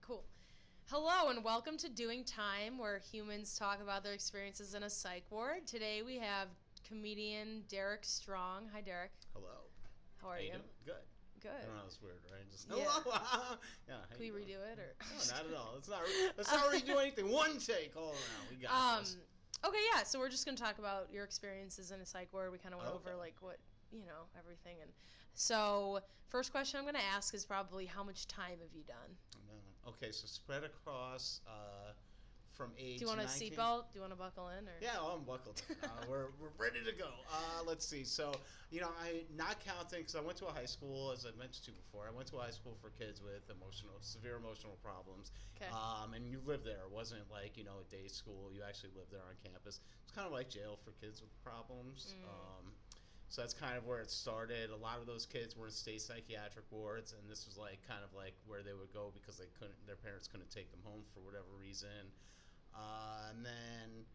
Cool. Hello and welcome to Doing Time, where humans talk about their experiences in a psych ward. Today we have comedian Derek Strong. Hi, Derek. Hello. How are you? Doing? Good. Good. I know it's weird, right? Just Yeah. hello. Yeah. Can we redo it or? No, not at all. Let's not redo anything. One take all around. We got this. Okay, yeah. So we're just gonna talk about your experiences in a psych ward. We kind of went over like what everything. And so first question I'm gonna ask is probably how much time have you done? Okay, so spread across from age. Do you want a 19? seatbelt? Do you want to buckle in? Or? Yeah, I'm buckled in. We're ready to go. Let's see. So, I not counting because I went to a high school, as I mentioned to you before. I went to a high school for kids with severe emotional problems. Okay. And you lived there. It wasn't like, a day school. You actually lived there on campus. It's kind of like jail for kids with problems. So that's kind of where it started. A lot of those kids were in state psychiatric wards, and this was kind of where they would go because their parents couldn't take them home for whatever reason. And then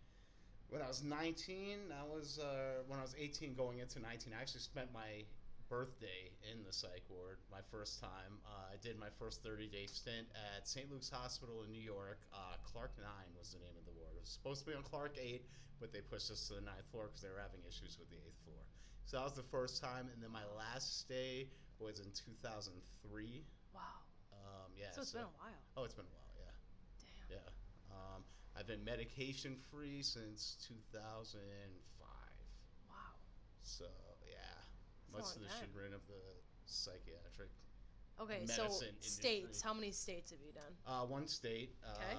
when I was 19, when I was 18 going into 19, I actually spent my birthday in the psych ward, my first time. I did my first 30-day stint at St. Luke's Hospital in New York. Clark 9 was the name of the ward. It was supposed to be on Clark 8, but they pushed us to the 9th floor because they were having issues with the 8th floor. So that was the first time, and then my last stay was in 2003. Wow. Yeah. So it's been a while. Oh, it's been a while, yeah. Damn. Yeah. I've been medication-free since 2005. Wow. So, yeah. That's Much to the chagrin of the psychiatric medicine industry. States. How many states have you done? One state. Okay.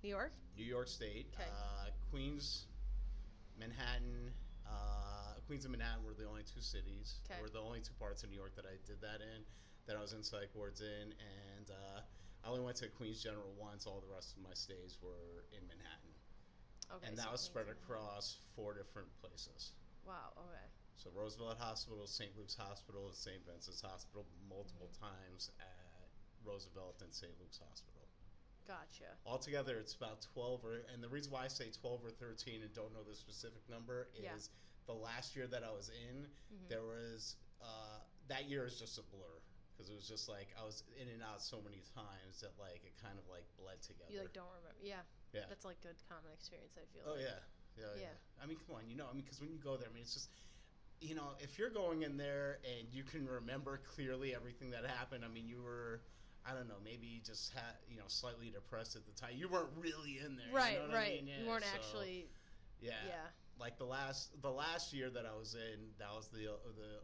New York? New York State. Okay. Queens, Manhattan. Queens and Manhattan were the only two cities. Okay. Were the only two parts of New York that I did that in, that I was in psych wards in. And I only went to Queens General once. All the rest of my stays were in Manhattan. Okay. And that was spread across 4 different places. Wow, okay. So Roosevelt Hospital, St. Luke's Hospital, and St. Vincent's Hospital, multiple times at Roosevelt and St. Luke's Hospital. Gotcha. Altogether, it's about 12 and the reason why I say 12 or 13 and don't know the specific number is the last year that I was in, there was, that year is just a blur. Because it was just I was in and out so many times that it kind of bled together. You don't remember. Yeah. Yeah. That's a common experience, I feel like. Oh, yeah. Yeah. I mean, come on, because when you go there, it's just... if you're going in there and you can remember clearly everything that happened, you were, I don't know, maybe you just had, slightly depressed at the time. You weren't really in there. Right, you know what right. I mean? Yeah, you weren't actually. Yeah. Yeah. The last year that I was in, that was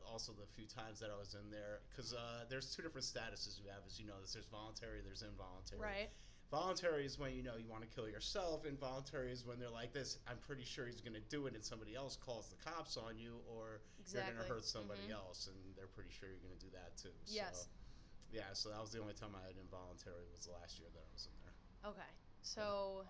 also the few times that I was in there, because there's 2 different statuses you have, as you know. There's voluntary, there's involuntary. Right. Voluntary is when you want to kill yourself. Involuntary is when they're like this, I'm pretty sure he's going to do it, and somebody else calls the cops on you, or you're going to hurt somebody else, and they're pretty sure you're going to do that too. Yes. So, yeah, so that was the only time I had involuntary, was the last year that I was in there. Okay. So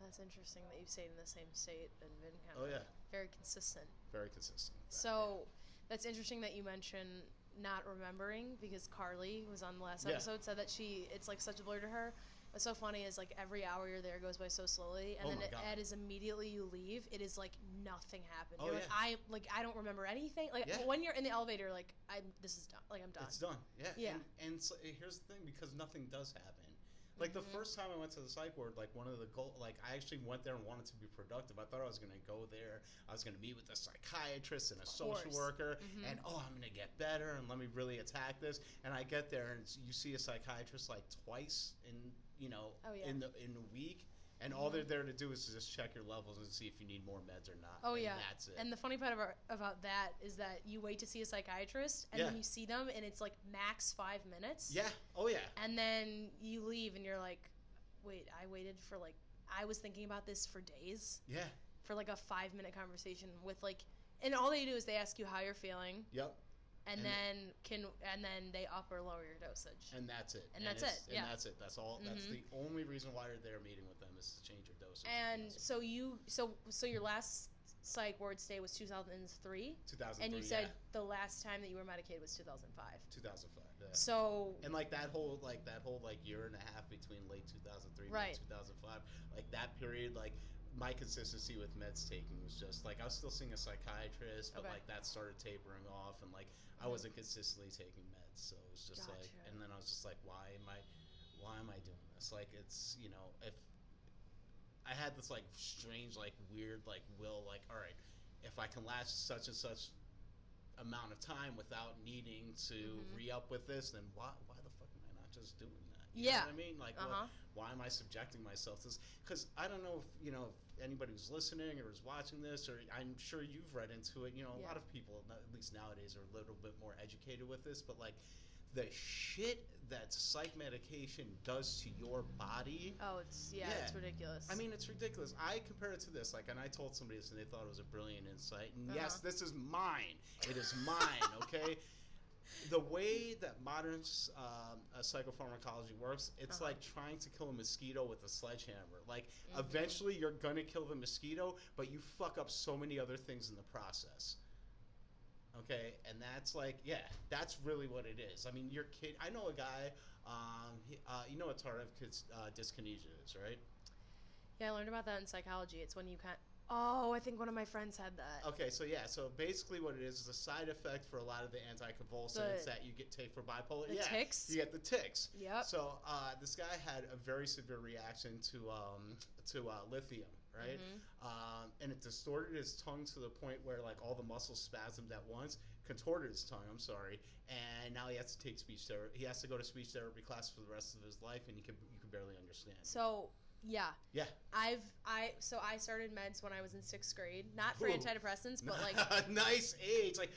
that's interesting that you stayed in the same state and been kind of very consistent. Very consistent. So that's interesting that you mentioned not remembering, because Carly was on the last episode, said that it's such a blur to her. What's so funny is every hour you're there goes by so slowly, and then it is immediately you leave, it is nothing happened. Oh, you're I don't remember anything. When you're in the elevator, this is done. I'm done. It's done. Yeah. Yeah. And so, here's the thing, because nothing does happen. The first time I went to the psych ward, one of the goals, I actually went there and wanted to be productive. I thought I was going to go there. I was going to meet with a psychiatrist and a social worker, and I'm going to get better, and let me really attack this. And I get there, and you see a psychiatrist twice in in a week. And all they're there to do is to just check your levels and see if you need more meds or not. Oh, and yeah. That's it. And the funny part about that is that you wait to see a psychiatrist, and then you see them, and it's max 5 minutes. Yeah. Oh, yeah. And then you leave, and you're like, wait, I waited for I was thinking about this for days. Yeah. For a 5-minute conversation with and all they do is they ask you how you're feeling. Yep. And then they up or lower your dosage. And that's it. And that's it. Yeah. And that's it. That's all. That's the only reason why you're there meeting with them, is to change your dosage. And so your last psych ward stay was 2003? 2003, and you said the last time that you were medicated was 2005. 2005, yeah. So... And that whole year and a half between late 2003 and late 2005, that period, my consistency with meds taking was just I was still seeing a psychiatrist, but that started tapering off, and I wasn't consistently taking meds, so it was just and then I was just why why am I doing this? Like, it's, you know, if I had this like strange, like weird, like will, like, all right, if I can last such and such amount of time without needing to re-up with this, then why the fuck am I not just doing that? You know what I mean? Like, why am I subjecting myself to this? Because I don't know if, you know, if anybody who's listening or is watching this, or I'm sure you've read into it, you know, a lot of people, at least nowadays, are a little bit more educated with this, but like, the shit that psych medication does to your body. Oh, it's ridiculous. I mean, it's ridiculous. I compare it to this, like, and I told somebody this, and they thought it was a brilliant insight. And yes, this is mine. It is mine. Okay. The way that modern psychopharmacology works, it's like trying to kill a mosquito with a sledgehammer. Like, eventually, you're gonna kill the mosquito, but you fuck up so many other things in the process. Okay, and that's like, that's really what it is. I mean, your kid. I know a guy. You know what tardive dyskinesia is, right? Yeah, I learned about that in psychology. It's when you can't. Oh, I think one of my friends had that. Okay, so so basically what it is a side effect for a lot of the anticonvulsants that you take for bipolar. The tics? You get the tics. Yep. So this guy had a very severe reaction to lithium, right? And it distorted his tongue to the point where like all the muscles spasmed at once, contorted his tongue, I'm sorry, and now he has to take speech therapy. He has to go to speech therapy class for the rest of his life, and you can barely understand. So... Yeah. I started meds when I was in 6th grade, not for antidepressants, but like nice age, like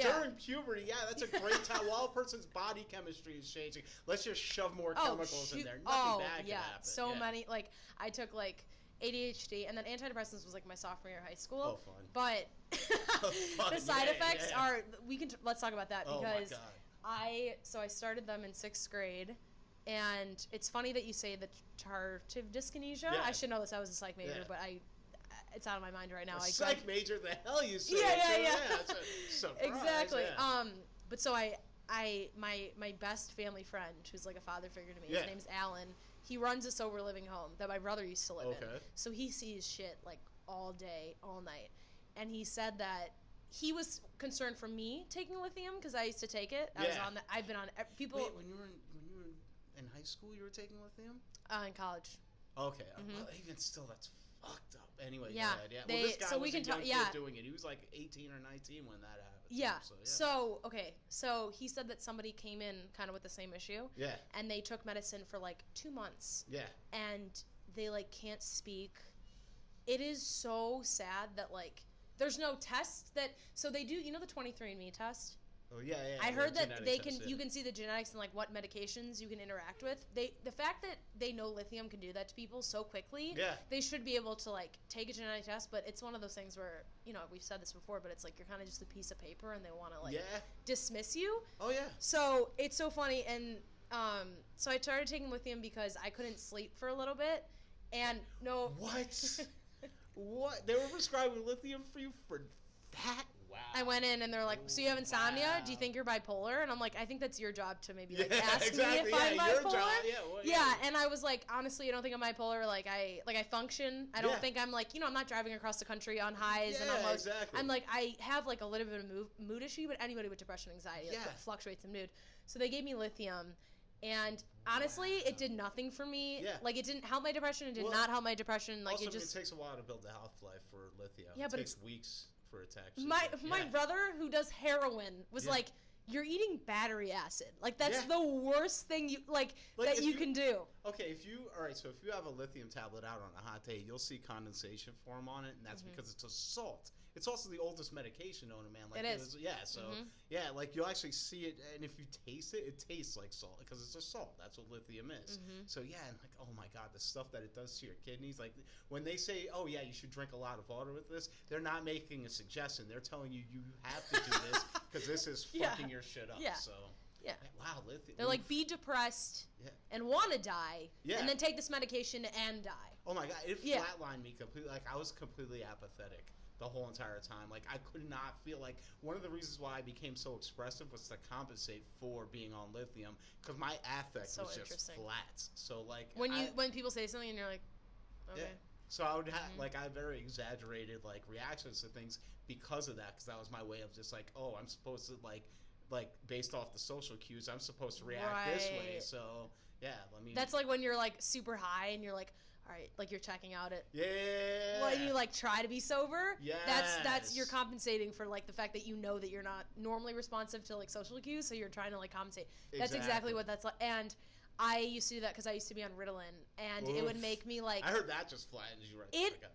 during puberty, that's a great time while a person's body chemistry is changing. Let's just shove more chemicals in there. Nothing bad can happen. So many, like I took like ADHD, and then antidepressants was like my sophomore year of high school. Oh, fun. But the side effects are let's talk about that because I started them in 6th grade. And it's funny that you say the tardive dyskinesia. Yeah. I should know this. I was a psych major, but it's out of my mind right now. Psych major, the hell you say? Yeah. That's a surprise. Exactly. Yeah. But so my best family friend, who's like a father figure to me, his name's Alan. He runs a sober living home that my brother used to live in. So he sees shit like all day, all night. And he said that he was concerned for me taking lithium because I used to take it. I've been on people. Wait, when you were in high school, you were taking lithium? In college. Okay. Well, even still, that's fucked up. Anyway, yeah. Well, this guy was a young kid doing it. He was like 18 or 19 when that happened. Yeah. So he said that somebody came in kind of with the same issue. Yeah. And they took medicine for like 2 months. Yeah. And they like can't speak. It is so sad that like there's no test so they do, you know, the 23andMe test? Oh yeah. I heard that you can see the genetics and like what medications you can interact with. The fact that they know lithium can do that to people so quickly, they should be able to like take a genetic test. But it's one of those things where, you know, we've said this before, but it's like you're kind of just a piece of paper and they want to like dismiss you. Oh yeah. So it's so funny, and so I started taking lithium because I couldn't sleep for a little bit, and what? What? They were prescribing lithium for you for that? Wow. I went in and they're like, so you have insomnia? Wow. Do you think you're bipolar? And I'm like, I think that's your job to maybe like ask me if I'm bipolar. Your job. And I was like, honestly, I don't think I'm bipolar. Like I function. I don't think I'm like, you know, I'm not driving across the country on highs and I'm like, I have like a little bit of mood issue, but anybody with depression, anxiety fluctuates in mood. So they gave me lithium. And honestly, it did nothing for me. Yeah. Like, it didn't help my depression. It did not help my depression. Like, also, it just... it takes a while to build the half-life for lithium. Yeah, it takes weeks for it to actually... My brother, who does heroin, was like, you're eating battery acid. Like, that's the worst thing you, that you can do. Okay, if you have a lithium tablet out on a hot day, you'll see condensation form on it, and that's because it's a salt. It's also the oldest medication known to man. Like, it is. Like you'll actually see it, and if you taste it, it tastes like salt because it's a salt. That's what lithium is. So and like, oh my God, the stuff that it does to your kidneys. Like when they say, oh yeah, you should drink a lot of water with this, they're not making a suggestion. They're telling you have to do this because this is fucking your shit up. Yeah. So. Yeah. Wow, lithium. They're like, be depressed and want to die, and then take this medication and die. Oh my God, it flatlined me completely. Like I was completely apathetic the whole entire time. Like I could not feel like one of the reasons why I became so expressive was to compensate for being on lithium because my affect was just flat. So like when people say something and you're like, okay. Yeah. So I would have I had very exaggerated like reactions to things because of that because that was my way of just like, oh, I'm supposed to like based off the social cues, I'm supposed to react this way. So Yeah, let me. That's like when you're like super high and you're like, all right, like you're checking out at. Yeah. Well, you like try to be sober. Yeah. That's you're compensating for like the fact that you know that you're not normally responsive to like social cues, so you're trying to like compensate. That's exactly what that's like. And I used to do that because I used to be on Ritalin, and it would make me like. I heard that just flattens you right.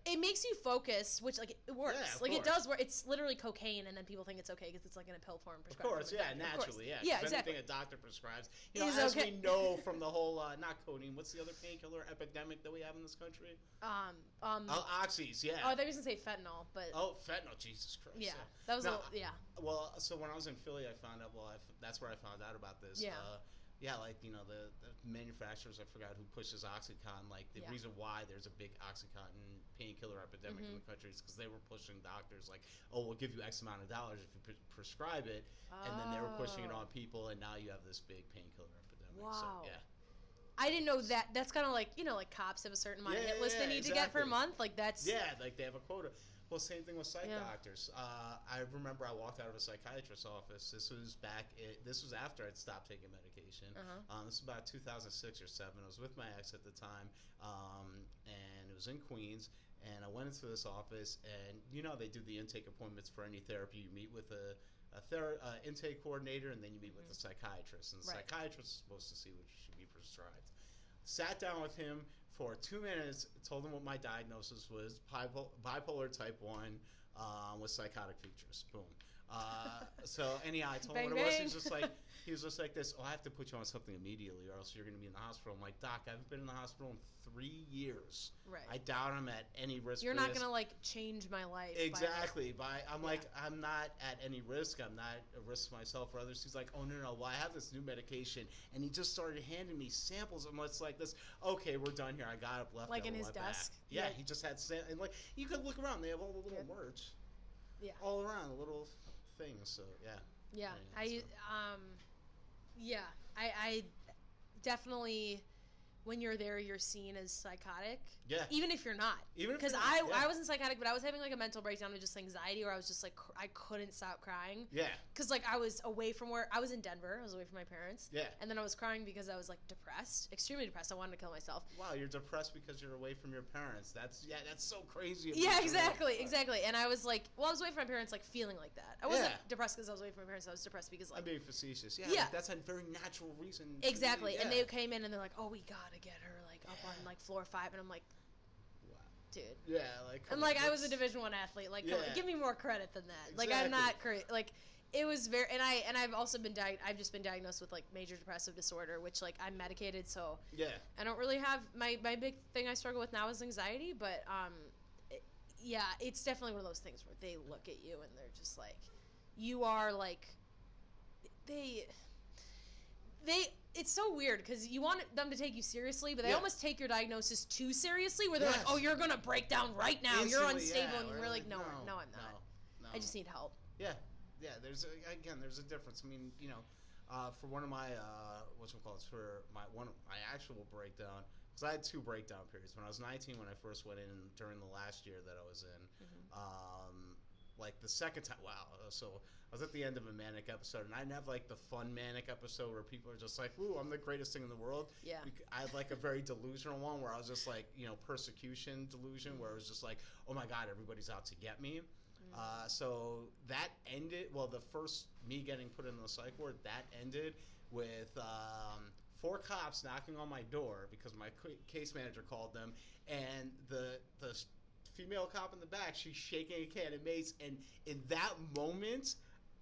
It makes you focus, which like it works. Yeah, like it does work. It's literally cocaine, and then people think it's okay because it's like in a pill form. Of course, yeah, naturally, yeah. Yeah, exactly. Anything a doctor prescribes, as we know from the whole not codeine. What's the other painkiller epidemic that we have in this country? Oxys, yeah. Oh, I thought you were gonna say fentanyl, but. Oh, fentanyl, Jesus Christ. Yeah, that was Well, so when I was in Philly, I found out. That's where I found out about this. Yeah. Like, the manufacturers, I forgot who pushes OxyContin. Like, the reason why there's a big OxyContin painkiller epidemic in the country is because they were pushing doctors like, oh, we'll give you X amount of dollars if you prescribe it. And then they were pushing it on people, and now you have this big painkiller epidemic. Wow. So, yeah. I didn't know that. That's kind of like, like cops have a certain amount of hit list they need to get per month. Like, that's... Yeah, like, they have a quota. Well, same thing with psych doctors. I remember I walked out of a psychiatrist's office. This was after I'd stopped taking medication. This was about 2006 or 7. I was with my ex at the time, and it was in Queens. And I went into this office, and they do the intake appointments for any therapy. You meet with a intake coordinator, and then you meet with a psychiatrist. And the psychiatrist is supposed to see what should be prescribed. Sat down with him for 2 minutes, told him what my diagnosis was, bipolar type 1 with psychotic features. Boom. So anyhow, I told him what it was. He was just like this, I have to put you on something immediately or else you're going to be in the hospital. I'm like, Doc, I haven't been in the hospital in 3 years. Right. I doubt I'm at any risk. You're not going to like change my life. Exactly. I'm not at any risk. I'm not a risk to myself or others. He's like, oh, no. Well, I have this new medication. And he just started handing me samples. I'm just like this, okay, we're done here. I got up, left. Like in his desk? Yeah, he just had and like you could look around. They have all the little words. Yeah. All around, the little things. So, yeah. Yeah. I definitely, when you're there, you're seen as psychotic. Yeah. Even if you're not. Because I wasn't psychotic, but I was having like a mental breakdown of just anxiety where I was just like, I couldn't stop crying. Yeah. Because like I was away from I was in Denver. I was away from my parents. Yeah. And then I was crying because I was like depressed, extremely depressed. I wanted to kill myself. Wow, you're depressed because you're away from your parents. That's so crazy. Yeah, exactly. And I was like, I was away from my parents like feeling like that. I wasn't depressed because I was away from my parents. I was depressed because like. I'm being facetious. Yeah. Like, that's a very natural reason. Exactly. And they came in and they're like, oh, we gotta get her like up on like floor 5, and I'm like. Dude. Yeah, like. And like I was a Division I athlete. Like, give me more credit than that. Exactly. Like I'm not crazy. Like, it was very. And I've also been I've just been diagnosed with like major depressive disorder, which like I'm medicated, so. Yeah. I don't really have my big thing I struggle with now is anxiety, but it's definitely one of those things where they look at you and they're just like, you are like, it's so weird because you want them to take you seriously, but they almost take your diagnosis too seriously where they're like, oh, you're going to break down right now. Instantly, you're unstable. And you're like, no, I'm not. No. I just need help. Yeah. Yeah. There's a difference. I mean, for one of my, for my actual breakdown, because I had 2 breakdown periods. When I was 19, when I first went in, and during the last year that I was in, like the second time, so I was at the end of a manic episode, and I didn't have like the fun manic episode where people are just like, "Ooh, I'm the greatest thing in the world." Yeah. I had like a very delusional one where I was just like, persecution delusion, where it was just like, "Oh my God, everybody's out to get me." So that ended. Well, the first me getting put in the psych ward, that ended with 4 cops knocking on my door because my case manager called them, and the female cop in the back, she's shaking a can of mace, and in that moment,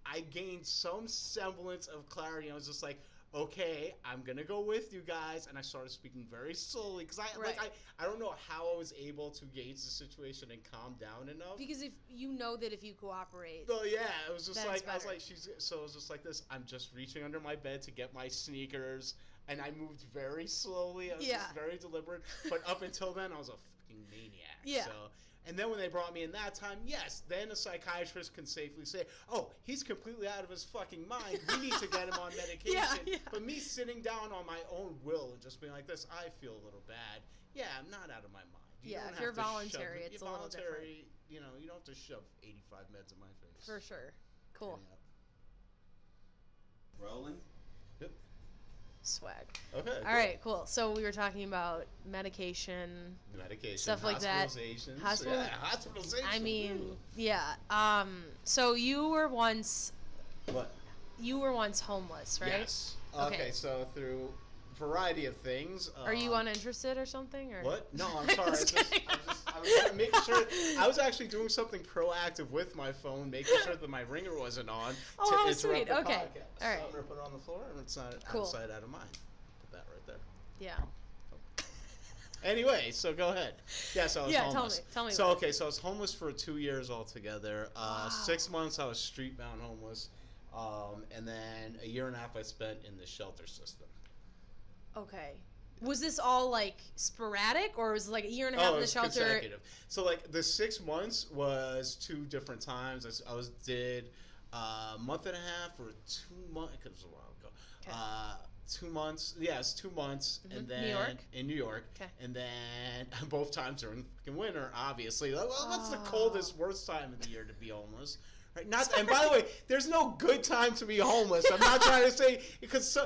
I gained some semblance of clarity. I was just like, okay, I'm gonna go with you guys, and I started speaking very slowly because I don't know how I was able to gauge the situation and calm down enough. Because if you know that if you cooperate, oh yeah, it was just like I was like so it was just like this. I'm just reaching under my bed to get my sneakers, and I moved very slowly. I was just very deliberate, but up until then, I was a fucking maniac. Yeah. So. And then when they brought me in that time, yes, then a psychiatrist can safely say, oh, he's completely out of his fucking mind. We need to get him on medication. Yeah. But me sitting down on my own will and just being like this, I feel a little bad. Yeah, I'm not out of my mind. If you're voluntary, it's a little different. You don't have to shove 85 meds in my face. For sure. Cool. Rolling? Yep. Swag. Okay. All right, cool. So we were talking about medication, stuff like that. Hospitalization. I mean, yeah. So you were once. What? You were once homeless, right? Yes. Okay. So through a variety of things. Are you uninterested or something? Or? What? No, I'm sorry. I was making sure. I was actually doing something proactive with my phone, making sure that my ringer wasn't on. Oh, sweet. Okay. All right. So I'm gonna put it on the floor, and it's not out of sight, out of mind. Put that right there. Yeah. Anyway, so go ahead. Yeah, so I was homeless. Tell me. So okay, so I was homeless for 2 years altogether. Wow. 6 months I was street-bound homeless, and then a year and a half I spent in the shelter system. Okay. Was this all like sporadic, or was it like a year and a half in the shelter? Consecutive. So like the 6 months was 2 different times. I did a month and a half or 2 months. It was a while ago. Okay. 2 months. Yeah, it's 2 months, and then in New York, and then both times during fucking winter. Obviously, what's the coldest, worst time of the year to be homeless? Right. And by the way, there's no good time to be homeless. I'm not trying to say because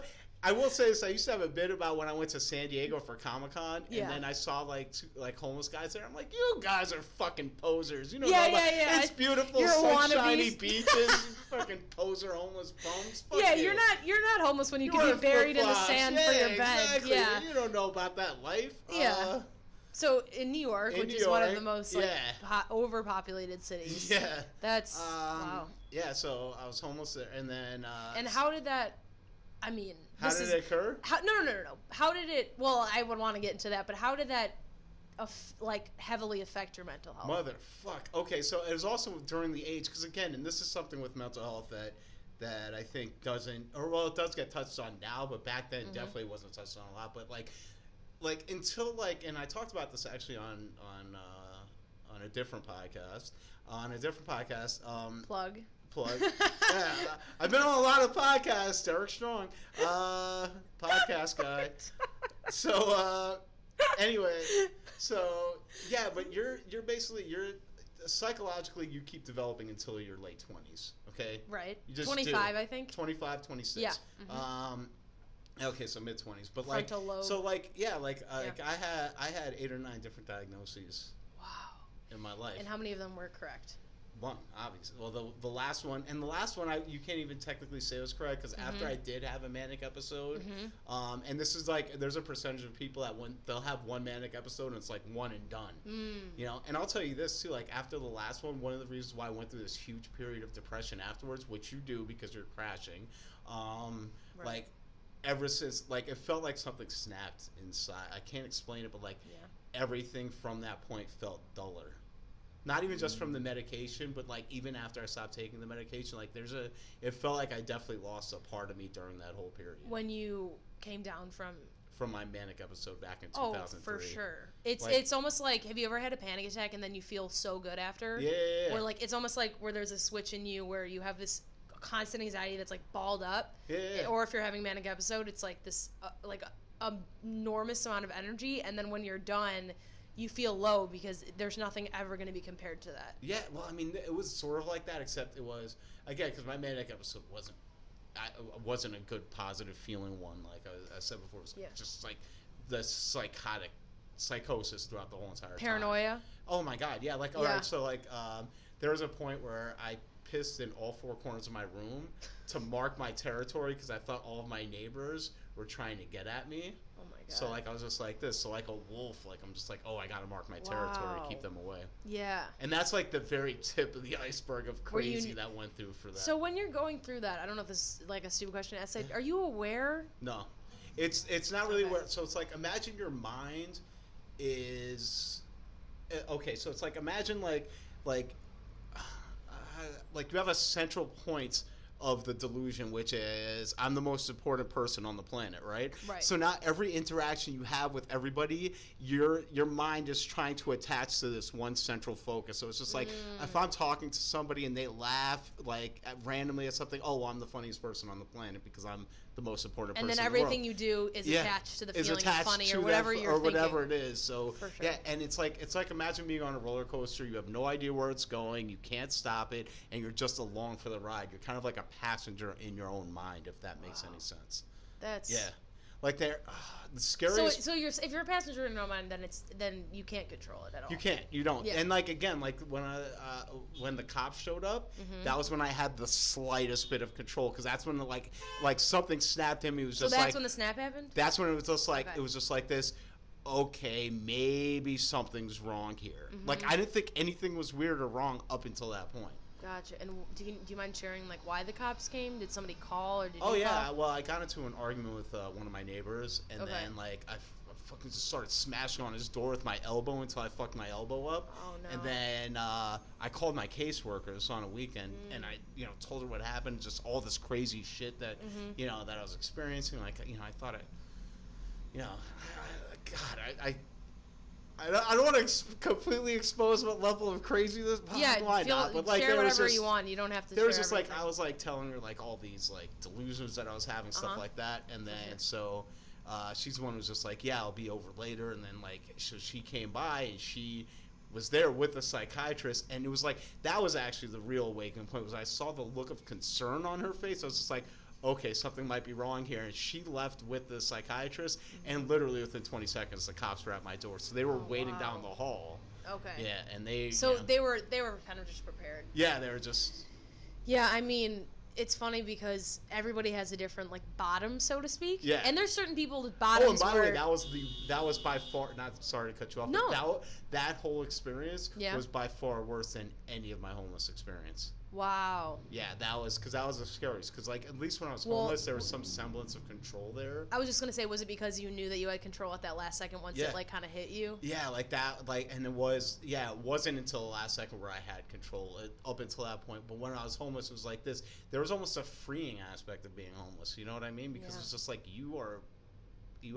I will say this. I used to have a bit about when I went to San Diego for Comic-Con, and then I saw like homeless guys there. I'm like, you guys are fucking posers. You know, it's beautiful, sunshiny beaches, fucking poser homeless bums. Fuck you're not homeless when you can be buried in the sand for your bed. Exactly. Yeah, you don't know about that life. Yeah. So in New York, which is one of the most overpopulated cities. Yeah. That's wow. Yeah. So I was homeless there, and then. And how did that? I mean, how did it occur? No. How did it? Well, I would want to get into that, but how did that, heavily affect your mental health? Motherfuck. Okay, so it was also during the age, because again, and this is something with mental health that I think doesn't, or well, it does get touched on now, but back then definitely wasn't touched on a lot. But like until and I talked about this actually on a different podcast. Plug. Yeah, I've been on a lot of podcasts. Derek Strong, podcast guy. So anyway, yeah, but you're psychologically you keep developing until your late 20s. Okay. Right. 25, I think. 25, 26. Yeah. Okay, so mid 20s, but frontal lobe. So I had 8 or 9 different diagnoses. Wow. In my life. And how many of them were correct? One, obviously. Well, the last one, you can't even technically say was correct because after I did have a manic episode, and this is there's a percentage of people that they'll have one manic episode and it's like one and done. You know, and I'll tell you this too, after the last one of the reasons why I went through this huge period of depression afterwards, which you do because you're crashing, right. Ever since, it felt like something snapped inside. I can't explain it, but everything from that point felt duller. Not even just from the medication, but even after I stopped taking the medication, it felt like I definitely lost a part of me during that whole period. When you came down from my manic episode back in 2003. Oh, for sure. It's almost like, have you ever had a panic attack and then you feel so good after? Yeah. Or it's almost like where there's a switch in you where you have this constant anxiety that's balled up. Yeah. Or if you're having a manic episode, it's this enormous amount of energy, and then when you're done, you feel low because there's nothing ever going to be compared to that. Yeah, well, I mean, it was sort of like that, except it was, again, because my manic episode wasn't a good, positive feeling one. Like I said before, it was just the psychosis throughout the whole entire time. Paranoia? Oh, my God, yeah. All right, so, there was a point where I pissed in all 4 corners of my room to mark my territory because I thought all of my neighbors were trying to get at me. Oh my God. So I was just like this. So like a wolf, I'm just I gotta mark my territory, keep them away. Yeah. And that's the very tip of the iceberg of crazy that went through for that. So when you're going through that, I don't know if this is a stupid question to ask. Are you aware? No, it's not really aware. So it's imagine your mind is okay. So it's imagine you have a central point of the delusion, which is I'm the most important person on the planet, right? Right. So now every interaction you have with everybody, your mind is trying to attach to this one central focus. So it's just if I'm talking to somebody and they laugh randomly at something, oh, well, I'm the funniest person on the planet because I'm the most important person in the world. And then everything you do is attached to the feeling of funny or whatever you're thinking. Or whatever it is. So for sure. Yeah, and it's imagine being on a roller coaster. You have no idea where it's going. You can't stop it, and you're just along for the ride. You're kind of like a passenger in your own mind, if that makes any sense. That's Like they're the scariest. So if you're a passenger in no mind, then you can't control it at all. You can't. You don't. Yeah. And like again, like when the cops showed up, that was when I had the slightest bit of control, because that's when like something snapped in me. It was just so that's when the snap happened. That's when it was just like it was just like this. Okay, maybe something's wrong here. Like I didn't think anything was weird or wrong up until that point. Gotcha. And do you mind sharing like why the cops came? Did somebody call or did you call? Well, I got into an argument with one of my neighbors, and then like I fucking just started smashing on his door with my elbow until I fucked my elbow up. Oh no. And then I called my caseworkers on a weekend, and I told her what happened, just all this crazy shit that that I was experiencing. Like I thought I don't want to completely expose what level of craziness. Why not? But like, share whatever you want. You don't have to. There was just like I was like telling her like all these like delusions that I was having, stuff like that, and then so she's the one who was just like, yeah, I'll be over later, and then like so she came by and she was there with a psychiatrist, and it was like that was actually the real awakening point. Was I saw the look of concern on her face. I was just like, okay, something might be wrong here. And she left with the psychiatrist, and literally within 20 seconds, the cops were at my door. So they were waiting down the hall. Okay. Yeah, and they... So they were kind of just prepared. Yeah, they were just... Yeah, I mean, it's funny because everybody has a different, like, bottom, so to speak. Yeah. And there's certain people with bottoms. Oh, and by the way, that was by far... Not sorry to cut you off. No. But that whole experience was by far worse than any of my homeless experience. Wow. Yeah, that was the scariest. Because, like, at least when I was homeless, there was some semblance of control there. I was just going to say, was it because you knew that you had control at that last second once it, like, kind of hit you? Yeah, like that. Like, and it wasn't until the last second where I had control up until that point. But when I was homeless, it was like this. There was almost a freeing aspect of being homeless. You know what I mean? Because it's just like you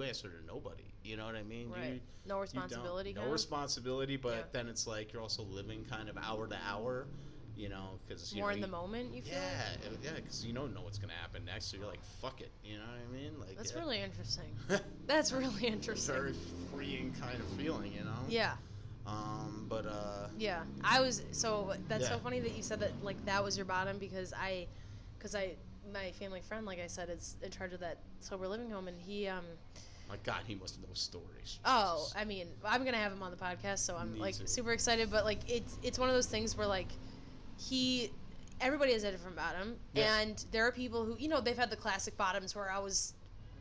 answer to nobody. You know what I mean? Right. No responsibility. No responsibility, but then it's like you're also living kind of hour to hour. You know, because more in the moment, you feel. Yeah, because you don't know what's gonna happen next, so you're like, "Fuck it," you know what I mean? Like that's really interesting. That's really interesting. Very freeing kind of feeling, you know. Yeah. But Yeah, I was so. That's so funny that you said that. Like that was your bottom because my family friend, like I said, is in charge of that sober living home, and he My God, he must know stories. Oh, I mean, I'm gonna have him on the podcast, so I'm like super excited. But like, it's one of those things where like. Everybody has a different bottom, and there are people who, they've had the classic bottoms where I was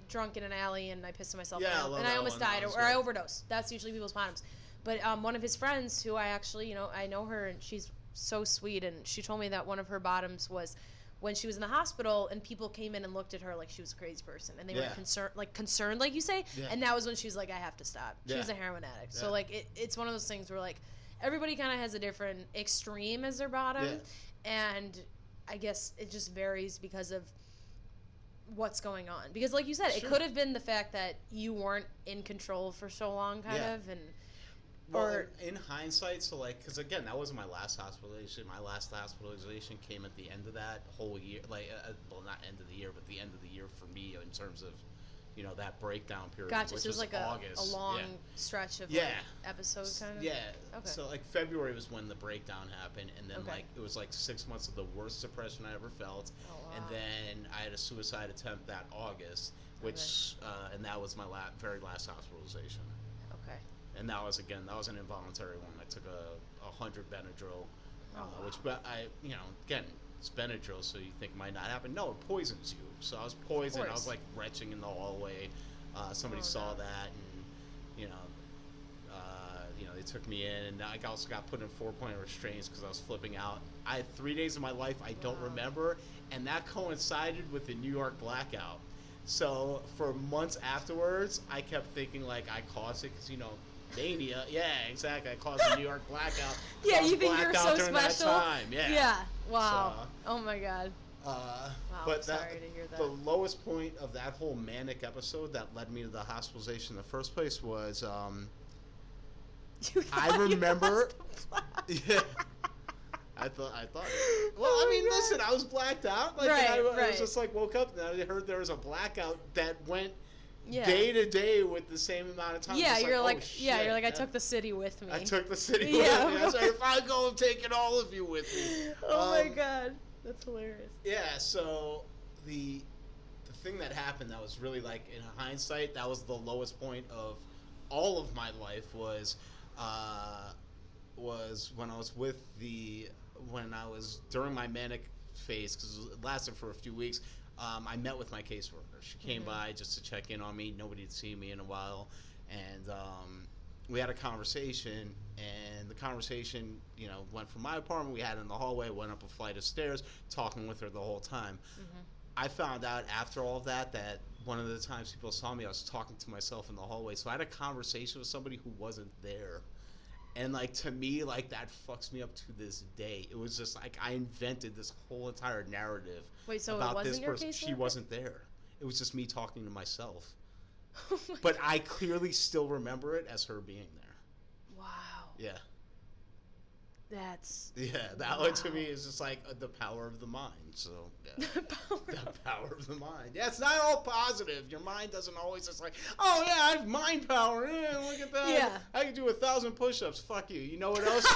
drunk in an alley and I pissed myself out and I almost died, or I overdosed. That's usually people's bottoms. But one of his friends, who I actually, I know her, and she's so sweet, and she told me that one of her bottoms was when she was in the hospital and people came in and looked at her like she was a crazy person, and they were concerned, like you say, and that was when she was like, I have to stop. She was a heroin addict. So like it's one of those things where like everybody kind of has a different extreme as their bottom, and I guess it just varies because of what's going on. Because like you said, it could have been the fact that you weren't in control for so long, kind of, and... Well, in hindsight, so like, because again, that wasn't my last hospitalization. My last hospitalization came at the end of that whole year, like, well, not end of the year, but the end of the year for me in terms of, that breakdown period. Gotcha. Which so it was like August. a long stretch of episodes, kind of. Yeah. Okay. So like February was when the breakdown happened, and then like it was like 6 months of the worst depression I ever felt, and then I had a suicide attempt that August, which and that was my very last hospitalization. Okay. And that was an involuntary one. I took 100 Benadryl, which again. It's Benadryl, so you think it might not happen. No, it poisons you. So I was poisoned. I was like retching in the hallway. Somebody saw that, and they took me in, and I also got put in 4-point restraints because I was flipping out. I had 3 days of my life I don't remember, and that coincided with the New York blackout. So for months afterwards, I kept thinking like I caused it because mania. Yeah, exactly. I caused the New York blackout. Yeah, you think you're so special? That time. Yeah. Wow. So, oh my God. Wow, but I'm sorry to hear that. The lowest point of that whole manic episode that led me to the hospitalization in the first place was I remember. Yeah. I thought. Well, I mean, listen, I was blacked out. Like, I was just like woke up and I heard there was a blackout that went. Day to day with the same amount of time. Yeah, you're like, you're like, I took the city with me. I took the city with me. I was like, if I go, I'm taking all of you with me. Oh my God, that's hilarious. Yeah, so the thing that happened that was really like in hindsight, that was the lowest point of all of my life was when I was when I was during my manic phase, because it lasted for a few weeks. I met with my caseworker. She came by just to check in on me. Nobody had seen me in a while, and we had a conversation. And the conversation, went from my apartment. We had it in the hallway. Went up a flight of stairs, talking with her the whole time. I found out after all of that one of the times people saw me, I was talking to myself in the hallway. So I had a conversation with somebody who wasn't there. And, like, to me, like, that fucks me up to this day. It was just, like, I invented this whole entire narrative. Wait, so about it wasn't this your person. caseworker? She wasn't there. It was just me talking to myself. Oh but God. I clearly still remember it as her being there. Wow. Yeah. That's... Yeah, that one to me is just like the power of the mind. So, yeah. The power of the mind. Yeah, it's not all positive. Your mind doesn't always just like, oh, yeah, I have mind power. Yeah, look at that. Yeah. I can do 1,000 push-ups. Fuck you. You know what else?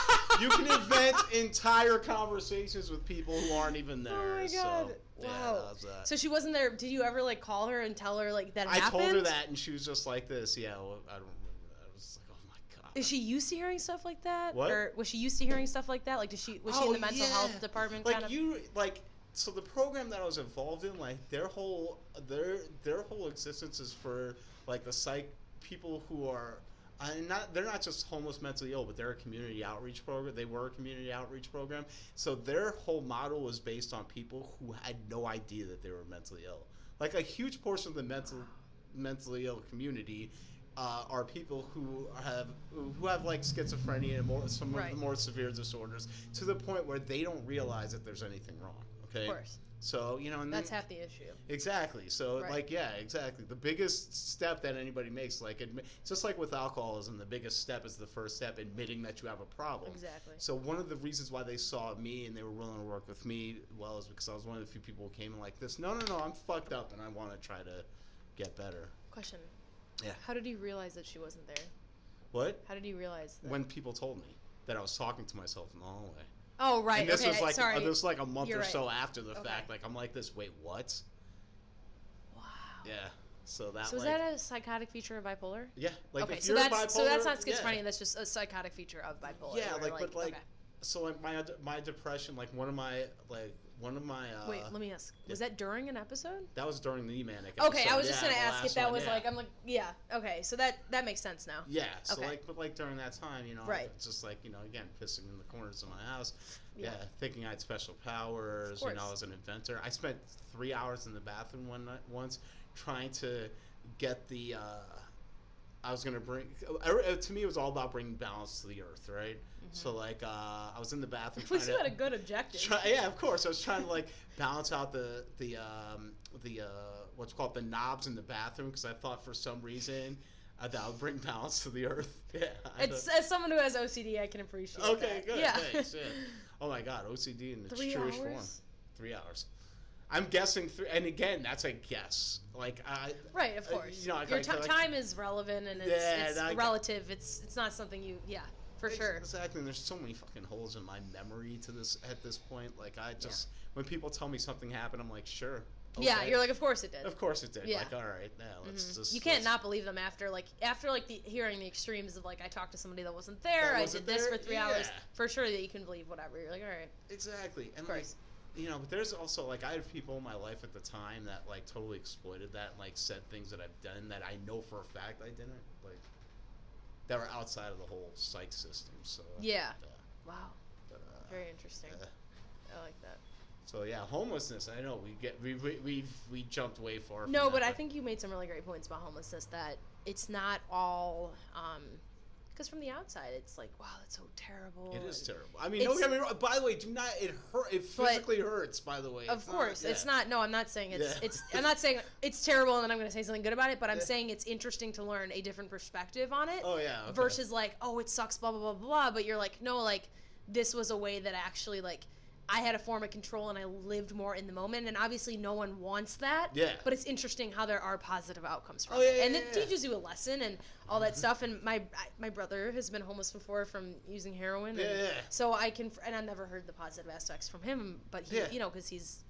You can invent entire conversations with people who aren't even there. Oh, my God. So, wow. Yeah, that was that. So she wasn't there. Did you ever, like, call her and tell her, like, that happened? I told her that, and she was just like this. Yeah, well, I don't remember. I was like, oh, my God. Is she used to hearing stuff like that? What? Or was she used to hearing stuff like that? Like, was she in the mental health department? Like, kind of? So the program that I was involved in, like, their whole existence is for, like, the psych people who are, they're not just homeless mentally ill, but they're a community outreach program. They were a community outreach program. So their whole model was based on people who had no idea that they were mentally ill. Like, a huge portion of the mentally ill community are people who have like schizophrenia and some of the more severe disorders, to the point where they don't realize that there's anything wrong. Okay. Of course. So, and that's half the issue. Exactly. So, exactly. The biggest step that anybody makes, like, just like with alcoholism, the biggest step is the first step, admitting that you have a problem. Exactly. So, one of the reasons why they saw me and they were willing to work with me, well, is because I was one of the few people who came in like this. No, I'm fucked up and I want to try to get better. Question. Yeah. How did you realize that she wasn't there? What? How did you realize that? When people told me that I was talking to myself in the hallway. Oh, right. And this was like sorry. This was like a month You're or right. so after the fact. Like, I'm like this. Wait, what? Wow. Yeah. So that. So is that a psychotic feature of bipolar? Yeah. Like, okay. If you're bipolar, so that's not schizophrenia. Yeah. That's just a psychotic feature of bipolar. Yeah. So like my depression, like one of my. Wait, let me ask. Was that during an episode? That was during the manic episode. Okay, I was just gonna ask if that was like, I'm like, yeah, okay, so that makes sense now. Yeah, so but during that time, right. Just like, again, pissing in the corners of my house, thinking I had special powers, I was an inventor. I spent 3 hours in the bathroom once trying to get the, I was gonna bring, to me it was all about bringing balance to the earth, right? So, like, I was in the bathroom trying to... you had a good objective. Yeah, of course. I was trying to, like, balance out the what's called the knobs in the bathroom, because I thought for some reason that would bring balance to the earth. Yeah. As someone who has OCD, I can appreciate that. Okay, good. Yeah. Thanks. Yeah. Oh, my God. OCD in its 3 truest hours? form. 3 hours. I'm guessing, and again, that's a guess. Like, right, of course. Your time is relevant, and it's relative. It's not something you... Yeah. For sure. Exactly. And there's so many fucking holes in my memory at this point. Like, I just, when people tell me something happened, I'm like, sure. Okay. Yeah, you're like, of course it did. Of course it did. Yeah. Like, all right, let's just. You can't not believe them after hearing the extremes of, like, I talked to somebody that wasn't there, I did this for 3 hours. For sure that you can believe whatever. You're like, all right. Exactly. And, of course. Like, but there's also, like, I had people in my life at the time that, like, totally exploited that and, like, said things that I've done that I know for a fact I didn't. Like, that were outside of the whole psych system. So wow, very interesting. I like that. So yeah, homelessness. I know we jumped way far. No, but I think you made some really great points about homelessness. That it's not all. Because from the outside, it's like, wow, that's so terrible. It is terrible. I mean, don't get me wrong. By the way, do not. It hurt. It physically hurts. By the way, of course, it's not. No, I'm not saying it's. I'm not saying it's terrible, and then I'm going to say something good about it. But I'm saying it's interesting to learn a different perspective on it. Oh yeah. Okay. Versus like, oh, it sucks, blah blah blah blah. But you're like, no, like this was a way that actually like. I had a form of control and I lived more in the moment, and obviously no one wants that. Yeah. But it's interesting how there are positive outcomes from it. And it teaches you a lesson and all that stuff. And my brother has been homeless before from using heroin. And so I can, and I've never heard the positive aspects from him, but he, because he's,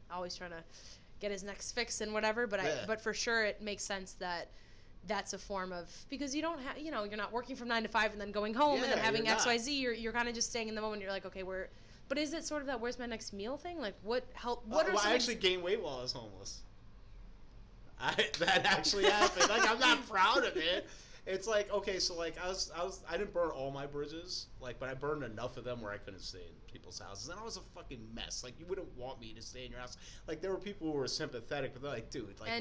always trying to get his next fix and whatever. But but for sure it makes sense that that's a form of, because you don't have, you're not working from 9 to 5 and then going home and then having XYZ. You're kind of just staying in the moment. You're like, okay, but is it sort of that where's my next meal thing? Like what help? What are I actually gained weight while I was homeless. That actually happened. Like, I'm not proud of it. It's like, okay, so like I didn't burn all my bridges, like, but I burned enough of them where I couldn't stay in people's houses, and I was a fucking mess. Like, you wouldn't want me to stay in your house. Like, there were people who were sympathetic, but they're like, dude, like,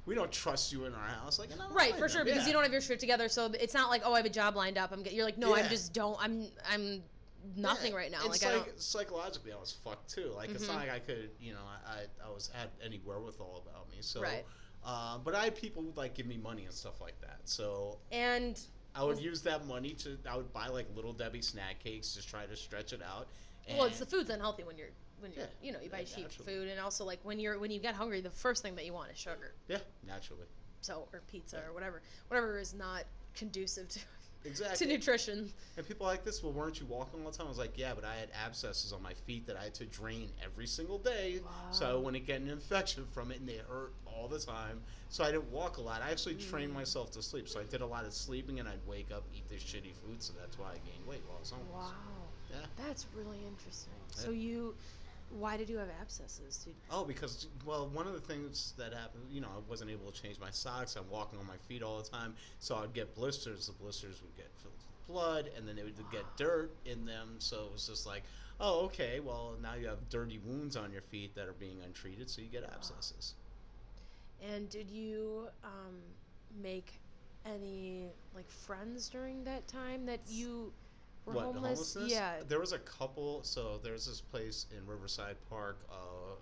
we don't trust you in our house. Like, right, for sure, because you don't have your shit together, so it's not like, oh, I have a job lined up. You're like, no, I'm nothing right now. It's like psychologically, I was fucked too. Like, it's not like I could, I had any wherewithal about me. So. Right. But I had people who would like give me money and stuff like that. So I would use that money I would buy like Little Debbie snack cakes, just try to stretch it out. Well, it's the food's unhealthy when you're you buy cheap food, and also like when you get hungry, the first thing that you want is sugar. Yeah, naturally. So, or pizza or whatever is not conducive to. Exactly. To nutrition. And people are like this, well, weren't you walking all the time? I was like, yeah, but I had abscesses on my feet that I had to drain every single day. Wow. So I wouldn't get an infection from it, and they hurt all the time. So I didn't walk a lot. I actually trained myself to sleep. So I did a lot of sleeping, and I'd wake up, eat this shitty food. So that's why I gained weight while I was homeless. Wow. Yeah. That's really interesting. Yeah. So why did you have abscesses? Because one of the things that happened, I wasn't able to change my socks. I'm walking on my feet all the time, so I'd get blisters. The blisters would get filled with blood, and then they would get dirt in them. So it was just like, oh, okay, well, now you have dirty wounds on your feet that are being untreated, so you get abscesses. And did you make any like friends during that time that you were homeless? Homelessness? Yeah. There was a couple. So there's this place in Riverside Park.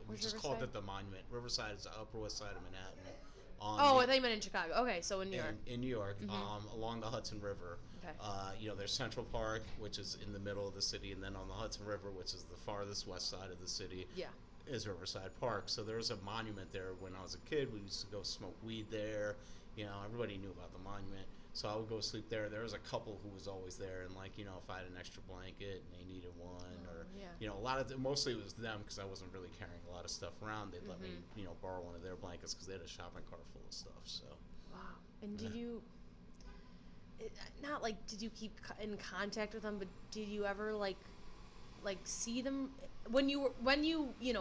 We just called it the Monument. Riverside is the Upper West Side of Manhattan. I thought you meant in Chicago. Okay, so in New York. In New York, along the Hudson River. Okay. There's Central Park, which is in the middle of the city, and then on the Hudson River, which is the farthest west side of the city, is Riverside Park. So there was a monument there when I was a kid. We used to go smoke weed there. Everybody knew about the monument. So I would go sleep there. There was a couple who was always there, and like, if I had an extra blanket and they needed one, or a lot of mostly it was them because I wasn't really carrying a lot of stuff around. They'd let me, borrow one of their blankets because they had a shopping cart full of stuff. So. Wow. And did you? Not like did you keep in contact with them, but did you ever like see them when you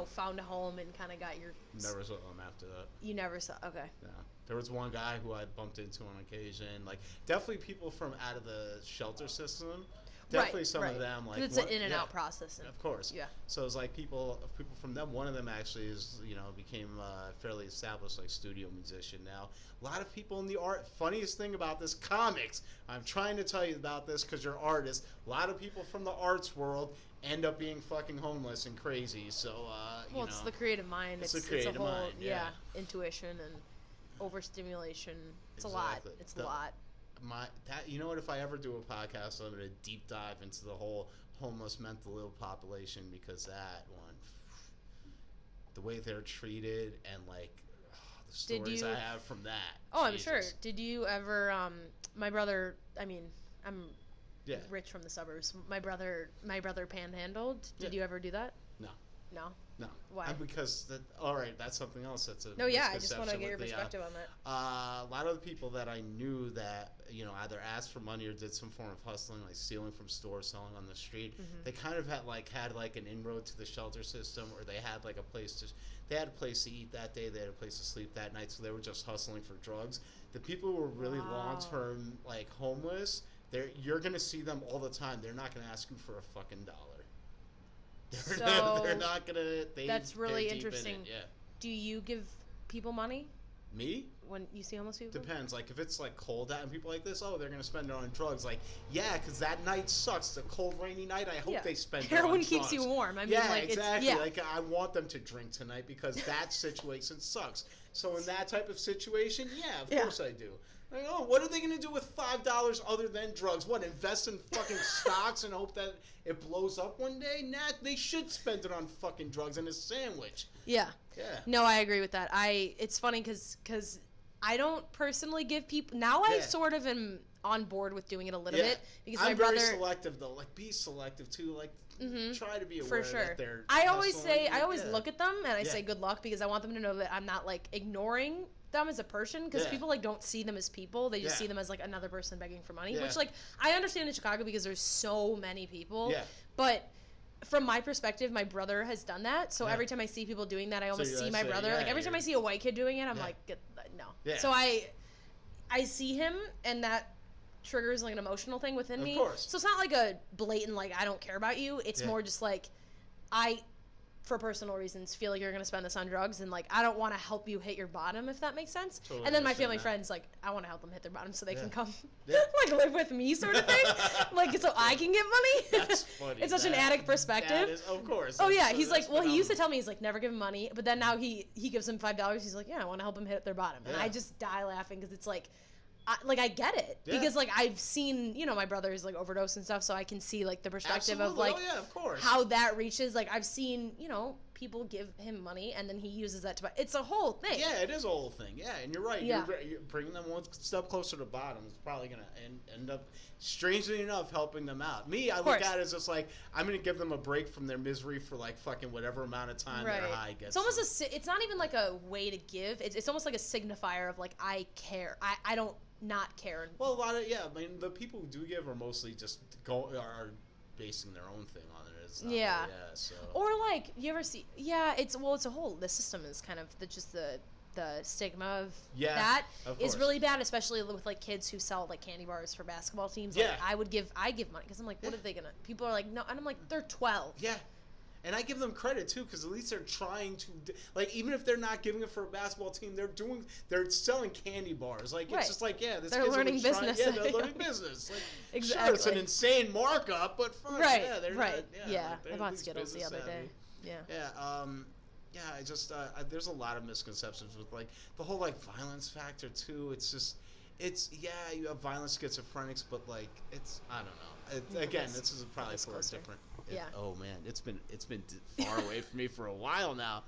found a home and kind of got your? Never saw them after that. You never saw. Okay. Yeah. There was one guy who I bumped into on occasion. Like, definitely people from out of the shelter system. Definitely some of them. Like, it's an in and out process. Of course. Yeah. So it's like people from them. One of them actually is, became a fairly established like studio musician now. A lot of people in the art. Funniest thing about this, comics. I'm trying to tell you about this because you're artists. A lot of people from the arts world end up being fucking homeless and crazy. So it's the creative mind. It's the creative mind. Yeah. Intuition and overstimulation. It's a lot. It's a lot. What, if I ever do a podcast, I'm going to deep dive into the whole homeless mental ill population, because that one, the way they're treated and like the stories I have from that. Oh, Jesus. I'm sure. Did you ever? My brother. I mean, I'm rich from the suburbs. My brother panhandled. Did you ever do that? No. No. No. Why? Because all right, that's something else. That's a no. Yeah, I just want to get your perspective on that. A lot of the people that I knew that either asked for money or did some form of hustling, like stealing from stores, selling on the street. They kind of had an inroad to the shelter system, or they had like a place to eat that day. They had a place to sleep that night, so they were just hustling for drugs. The people who were really long term like homeless, you're gonna see them all the time. They're not gonna ask you for a fucking dollar. They're not gonna. That's really interesting. Yeah. Do you give people money? Me? When you see homeless people? Depends. Like, if it's like cold out and people like this, they're gonna spend it on drugs. Like, yeah, because that night sucks. The cold, rainy night. I hope they spend it on drugs. Heroin keeps you warm. I mean, exactly. Like, I want them to drink tonight because that situation sucks. So in that type of situation, of course I do. Like, what are they going to do with $5 other than drugs? What, invest in fucking stocks and hope that it blows up one day? Nah, they should spend it on fucking drugs and a sandwich. Yeah. Yeah. No, I agree with that. It's funny because I don't personally give people... Now I sort of am on board with doing it a little bit. Because I'm very selective, though. Like, be selective, too. Like, try to be aware that they're I always look at them and I say good luck, because I want them to know that I'm not like ignoring them as a person, because people like don't see them as people. They just see them as like another person begging for money, which like I understand in Chicago because there's so many people, but from my perspective, my brother has done that, so every time I see people doing that, I almost see my brother. Like every time I see a white kid doing it, I'm like, no. So I see him, and that triggers like an emotional thing within me. Of course. So it's not like a blatant like I don't care about you. It's more just like I, for personal reasons, feel like you're gonna spend this on drugs, and like I don't want to help you hit your bottom, if that makes sense. Totally. And then my family friends, like I want to help them hit their bottom so they can come like live with me, sort of thing, like so I can get money. That's funny. It's such an addict perspective. Of course. Oh yeah, he's like, well, he used to tell me he's like never give him money, but then now he gives him $5. He's like, I want to help him hit their bottom, and I just die laughing because it's like. I get it because like I've seen my brother's like overdose and stuff, so I can see like the perspective of like of course. How that reaches. Like I've seen people give him money and then he uses that to buy. It's a whole thing. Yeah, it is a whole thing. Yeah, and you're right. You're bringing them one step closer to bottom is probably gonna end up, strangely enough, helping them out. I look at it as just like I'm gonna give them a break from their misery for like fucking whatever amount of time their high gets. It's almost it's not even like a way to give. It's almost like a signifier of like I care. I don't not care. Well, a lot of the people who do give are mostly just are basing their own thing on it. It's not so. Or like you ever see? Yeah, it's a whole. The system is kind of the stigma of that is really bad, especially with like kids who sell like candy bars for basketball teams. Like, I give money because I'm like, what are they gonna? People are like, no, and I'm like, they're 12. Yeah. And I give them credit too, because at least they're trying to, like, even if they're not giving it for a basketball team, they're selling candy bars. Like it's just like they're learning business. Yeah, they're learning business. Like, exactly. Sure, it's an insane markup, but fine. Right. I bought Skittles the other day. Yeah. Yeah. I just there's a lot of misconceptions with like the whole like violence factor too. It's just you have violent schizophrenics, but like it's I don't know. Again, this is probably for a different. Oh man, it's been far away from me for a while now.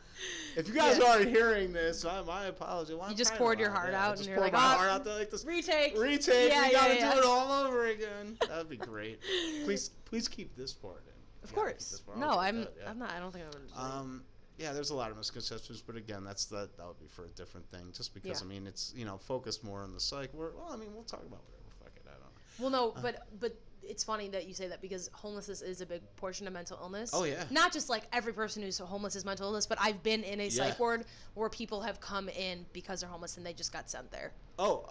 If you guys aren't hearing this, my apologies. You just poured your heart out, and you're like, heart out there like this. Retake. Yeah, we gotta do it all over again. That would be great. Please keep this part in. Of course. No, I'm not. I don't think I'm gonna. Yeah, there's a lot of misconceptions, but again, that would be for a different thing. Just because I mean, it's focused more on the psych. We'll talk about whatever. Fuck it, I don't know. Well, no, but it's funny that you say that because homelessness is a big portion of mental illness. Oh yeah. Not just like every person who's homeless is mental illness, but I've been in a psych ward where people have come in because they're homeless and they just got sent there. Oh,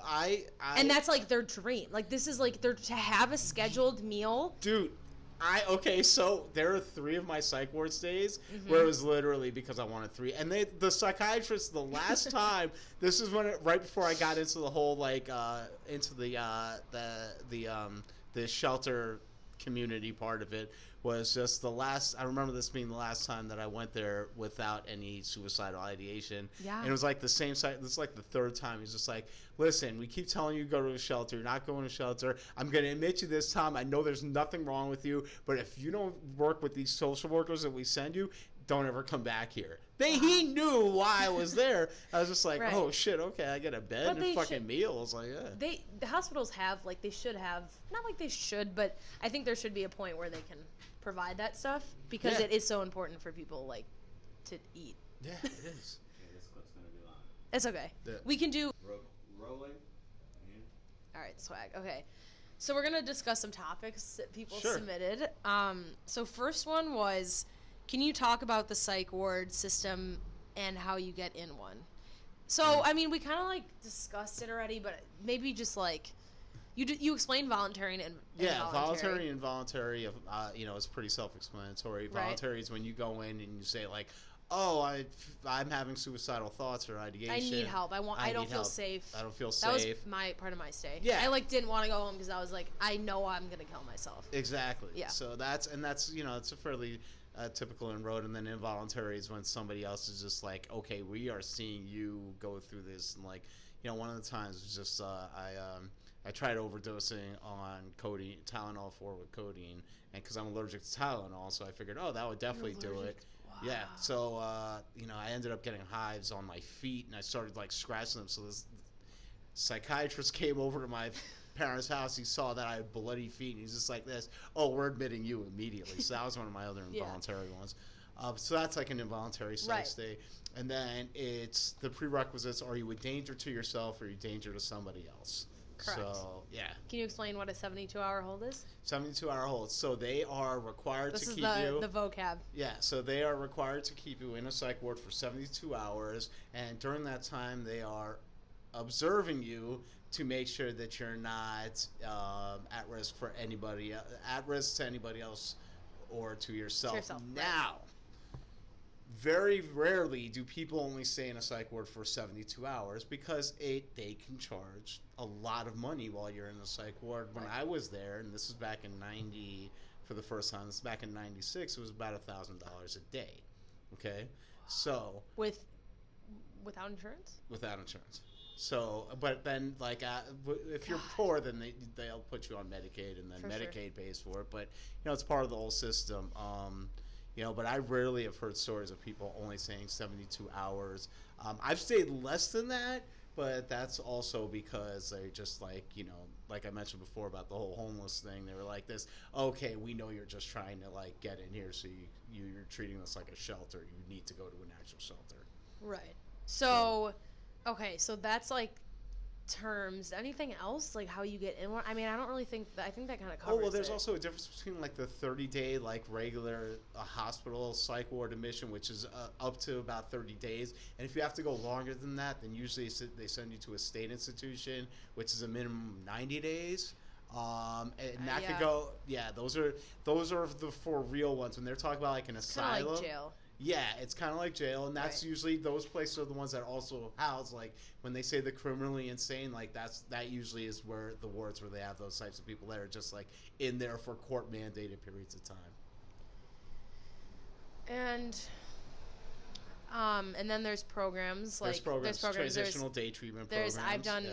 and that's like their dream. Like this is like to have a scheduled meal. Dude. So there are 3 of my psych ward stays where it was literally because I wanted 3, and the psychiatrist the last time this is when right before I got into the whole like into the shelter community part of it was just the last. I remember this being the last time that I went there without any suicidal ideation. Yeah. And it was like the same site. This is like the 3rd time. He's just like, listen, we keep telling you to go to a shelter. You're not going to a shelter. I'm going to admit you this time. I know there's nothing wrong with you, but if you don't work with these social workers that we send you, don't ever come back here. He knew why I was there. I was just like, oh shit, okay, I get a bed and fucking meals. Like, the hospitals have like they should have, not like they should, but I think there should be a point where they can provide that stuff because it is so important for people like to eat. Yeah, it is. This clip's gonna be long. It's okay. Yeah. We can do rolling. All right, swag. Okay. So we're gonna discuss some topics that people submitted. So first one was, can you talk about the psych ward system and how you get in one? So, I mean, we kind of, like, discussed it already, but maybe just, like, you explained voluntary and involuntary. Voluntary and involuntary, is pretty self-explanatory. Right. Voluntary is when you go in and you say, like, oh, I'm having suicidal thoughts or ideation. I need help. I don't feel safe. I don't feel safe. That was part of my stay. Yeah. I, like, didn't want to go home because I was like, I know I'm going to kill myself. Exactly. Yeah. So that's it's a fairly... typical in road, and then involuntary is when somebody else is just like, okay, we are seeing you go through this, and like, one of the times was just I tried overdosing on codeine, Tylenol 4 with codeine, and because I'm allergic to Tylenol, so I figured, oh, that would definitely do it. Wow. Yeah, so I ended up getting hives on my feet, and I started like scratching them. So this psychiatrist came over to my parents' house. He saw that I had bloody feet, and he's just like this. Oh, we're admitting you immediately. So that was one of my other involuntary ones. So that's like an involuntary psych stay. And then it's the prerequisites: are you a danger to yourself, or are you a danger to somebody else? Correct. So, yeah. Can you explain what a 72-hour hold is? 72-hour hold. So they are required to keep you. This is the vocab. Yeah, so they are required to keep you in a psych ward for 72 hours, and during that time they are observing you to make sure that you're not at risk for anybody, at risk to anybody else or to yourself. Now, very rarely do people only stay in a psych ward for 72 hours because they can charge a lot of money while you're in a psych ward. When I was there, and this was back in 90 for the first time, this was back in 96, it was about $1,000 a day. Okay? So. Without insurance? Without insurance. So, but then, like, if you're poor, then they'll put you on Medicaid, and then Medicaid pays for it. But, it's part of the whole system. But I rarely have heard stories of people only staying 72 hours. I've stayed less than that, but that's also because they just like I mentioned before about the whole homeless thing. They were like this, okay, we know you're just trying to like get in here, so you're treating this like a shelter. You need to go to an actual shelter. Right. So, okay, so that's like terms. Anything else, like how you get in one? I mean, I don't really think that. I think that kind of covers it. Oh well, there's also a difference between like the 30-day like regular hospital psych ward admission, which is up to about 30 days, and if you have to go longer than that, then usually they send you to a state institution, which is a minimum of 90 days. And that could go. Yeah, those are the for real ones. When they're talking about like an asylum, kind of like jail. Yeah, it's kind of like jail, and that's usually those places are the ones that also house, like, when they say the criminally insane, like, that usually is where the wards where they have those types of people that are just, like, in there for court-mandated periods of time. And then there's programs, like, there's transitional day treatment programs. I've done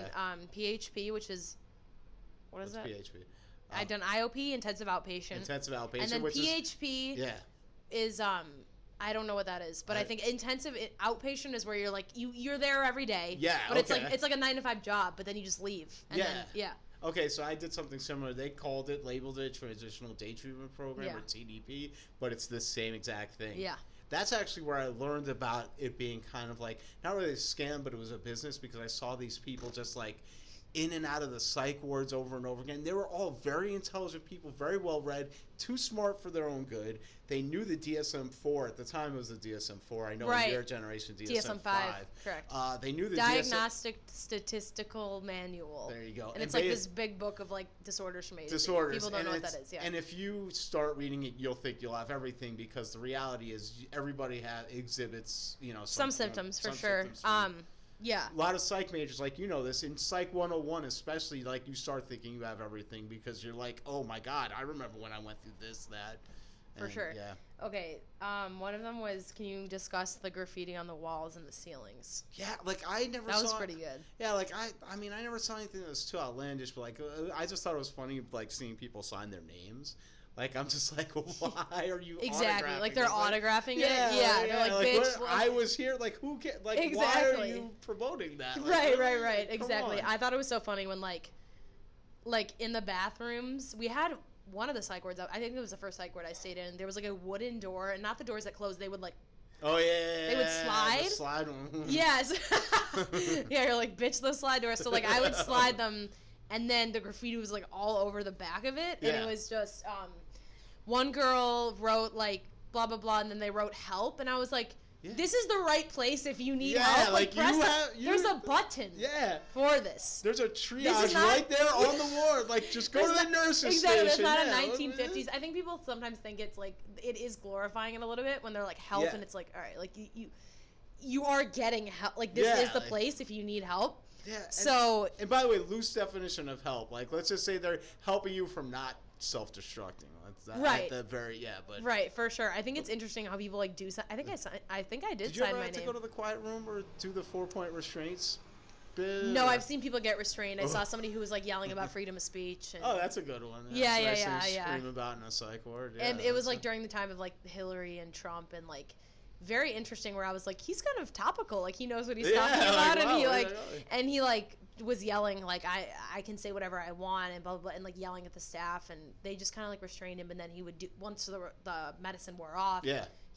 PHP, which is, what's that? PHP? I've done IOP, intensive outpatient. And then which PHP is I don't know what that is, but I think intensive outpatient is where you're like you're there every day. Yeah, but it's like a 9-to-5 job, but then you just leave. And then, Okay, so I did something similar. They labeled it Transitional Day Treatment Program or TDP, but it's the same exact thing. Yeah. That's actually where I learned about it being kind of like not really a scam, but it was a business because I saw these people just like in and out of the psych wards over and over again. They were all very intelligent people, very well read, too smart for their own good. They knew the DSM-4 at the time. It was the DSM-4. I know in your generation DSM-5. Correct. They knew the Diagnostic Statistical Manual. There you go. And it's like this big book of like disorders from A to Z. People don't know what that is. Yeah. And if you start reading it, you'll think you'll have everything because the reality is everybody exhibits some symptoms for sure. Yeah. A lot of psych majors, like, this. In Psych 101 especially, like, you start thinking you have everything because you're like, oh, my God, I remember when I went through this, that. For sure. Yeah. Okay. One of them was, can you discuss the graffiti on the walls and the ceilings? Yeah, like, I never saw... That was pretty good. Yeah, like, I mean, I never saw anything that was too outlandish, but, like, I just thought it was funny, like, seeing people sign their names. Like, I'm just like, why are you exactly autographing like they're autographing it? Yeah, they're like bitch. I was here. Like, who can? Like, exactly. Why are you promoting that? Like, right. Exactly. I thought it was so funny when like in the bathrooms we had one of the psych wards. I think it was the first psych ward I stayed in. There was like a wooden door, and not the doors that closed. They would like. Oh yeah. They would slide. The slide one. Yes. Yeah, you're like bitch those slide doors. So like I would slide them. And then the graffiti was like all over the back of it, and it was just one girl wrote like blah blah blah, and then they wrote help, and I was like, this is the right place if you need help. Like press there's a button for this. There's a triage right there on the ward. Like just go to the nurse's station. It's not a 1950s. I think people sometimes think it's like it is glorifying it a little bit when they're like help, and it's like all right, like you are getting help. Like this is the place if you need help. Yeah. And by the way, loose definition of help. Like, let's just say they're helping you from not self-destructing. Right. At the very but. Right, for sure. I think it's interesting how people like do. I think I did sign my name. Did you ever have to go to the quiet room or do the 4-point restraints? No, I've seen people get restrained. I saw somebody who was like yelling about freedom of speech. And that's a good one. Yeah. Scream about in a psych ward. And it was like during the time of like Hillary and Trump and like. very interesting where I was like, he's kind of topical. Like, he knows what he's talking about. And he was yelling, like, I can say whatever I want and blah, blah, blah, and, like, yelling at the staff. And they just kind of, like, restrained him. And then he would do, once the medicine wore off,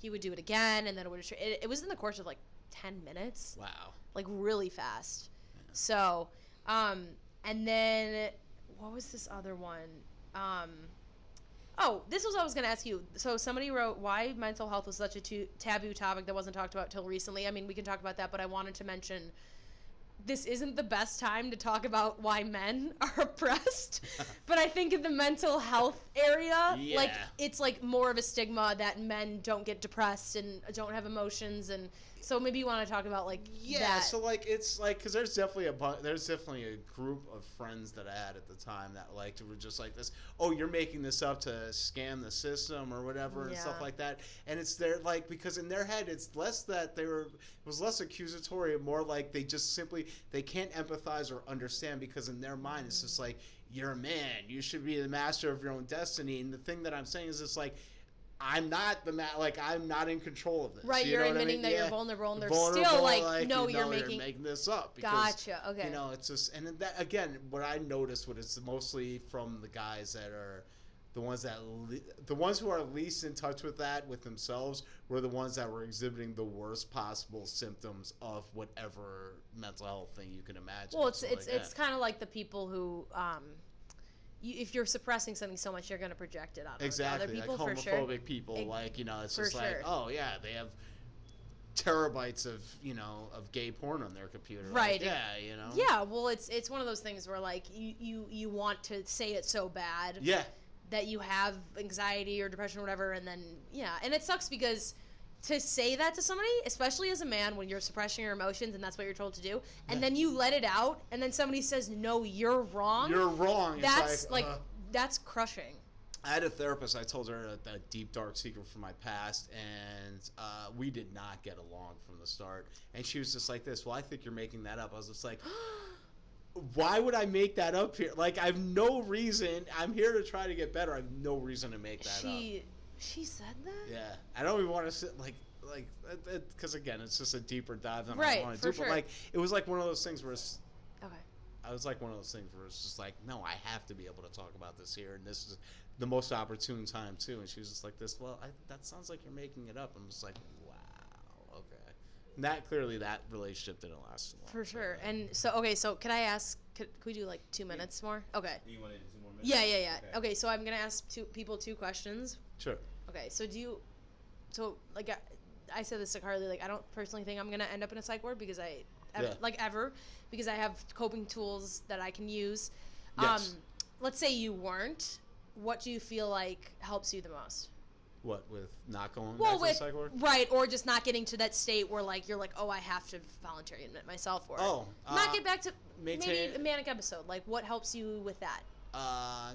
he would do it again. And then it was in the course of, like, 10 minutes. Wow. Like, really fast. Yeah. So, and then, what was this other one? This was what I was going to ask you. So somebody wrote why mental health was such a taboo topic that wasn't talked about till recently. I mean, we can talk about that, but I wanted to mention this isn't the best time to talk about why men are oppressed. But I think in the mental health area, like, it's like more of a stigma that men don't get depressed and don't have emotions. And so maybe you want to talk about, like, that. So, like, it's like, because there's definitely a group of friends that I had at the time that, like, were just like this, you're making this up to scam the system or whatever and stuff like that. And it's their, like, because in their head, it's less that it was less accusatory and more like they just simply, they can't empathize or understand, because in their mind, it's just like, you're a man, you should be the master of your own destiny. And the thing that I'm saying is just like, I'm not I'm not in control of this. Right, you're admitting that you're vulnerable, and they're still like, no, you're making this up. Because, gotcha, okay. It's just, and that, again, what I noticed was mostly from the guys that are the ones who are least in touch with that, with themselves, were the ones that were exhibiting the worst possible symptoms of whatever mental health thing you can imagine. Well, it's kind of like the people who, if you're suppressing something so much, you're going to project it on other people, like for homophobic sure. people, it's just sure. like, oh yeah, they have terabytes of gay porn on their computer. Right. Like, Yeah, well, it's one of those things where, like, you want to say it so bad. Yeah. That you have anxiety or depression or whatever, and then, and it sucks because to say that to somebody, especially as a man, when you're suppressing your emotions and that's what you're told to do, and then you let it out, and then somebody says, no, you're wrong. You're wrong. That's that's crushing. I had a therapist. I told her a deep, dark secret from my past, and we did not get along from the start. And she was just like this, well, I think you're making that up. I was just like... Why would I make that up here? Like, I have no reason. I'm here to try to get better. I have no reason to make that up. She said that? Yeah. I don't even want to sit, because, again, it's just a deeper dive than I want to do. Sure. But, like, it was like one of those things where it's... Okay. I was like one of those things where it's just like, no, I have to be able to talk about this here, and this is the most opportune time, too. And she was just like this, well, that sounds like you're making it up. I'm just like, wow, okay. And that relationship didn't last long. For sure. And so can I ask, could we do like 2 minutes more? Okay. You want to do 2 more minutes? Yeah. Okay, so I'm going to ask two questions. Sure. Okay, like I said this to Carly, like, I don't personally think I'm going to end up in a psych ward because because I have coping tools that I can use. Yes. Let's say you weren't. What do you feel like helps you the most? What, with not going back to the psych ward? Right, or just not getting to that state where, like, you're like, oh, I have to voluntarily admit myself, or not get back to maybe a manic episode. Like, what helps you with that?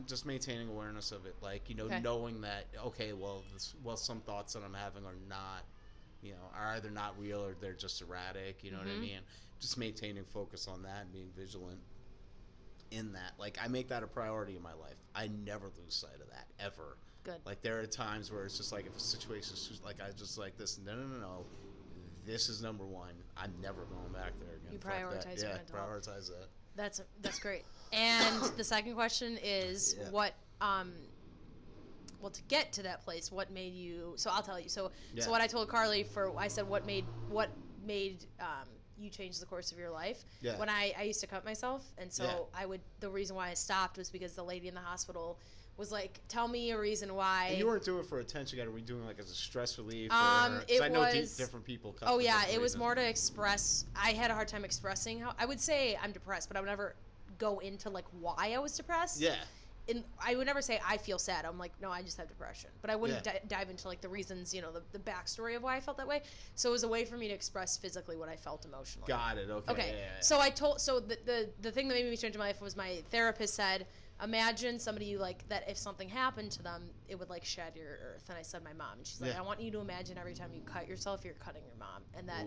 Just maintaining awareness of it, like, knowing that, okay, well, some thoughts that I'm having are not, are either not real or they're just erratic. You know what I mean? Just maintaining focus on that and being vigilant in that. Like, I make that a priority in my life. I never lose sight of that ever. Good. Like, there are times where it's just like, if a situation is like, I just like this, no, this is number one. I'm never going back there again. You prioritize your mental health. Prioritize that. That's great. And the second question is what to get to that place, what made you, so I'll tell you. So what I told Carly I said what made you change the course of your life. Yeah. When I used to cut myself, and so the reason why I stopped was because the lady in the hospital was like, tell me a reason why. And you weren't doing it for attention. Were you doing like as a stress relief? I know different people. Oh yeah, it was more to express. I had a hard time expressing how I would say I'm depressed, but I would never go into like why I was depressed. Yeah. And I would never say I feel sad. I'm like, no, I just have depression. But I wouldn't dive into like the reasons, the backstory of why I felt that way. So it was a way for me to express physically what I felt emotionally. Got it. Okay. Okay. Yeah. So the thing that made me change my life was my therapist said, imagine somebody you like that if something happened to them, it would like shatter your earth. And I said my mom. And she's like, I want you to imagine every time you cut yourself, you're cutting your mom. And that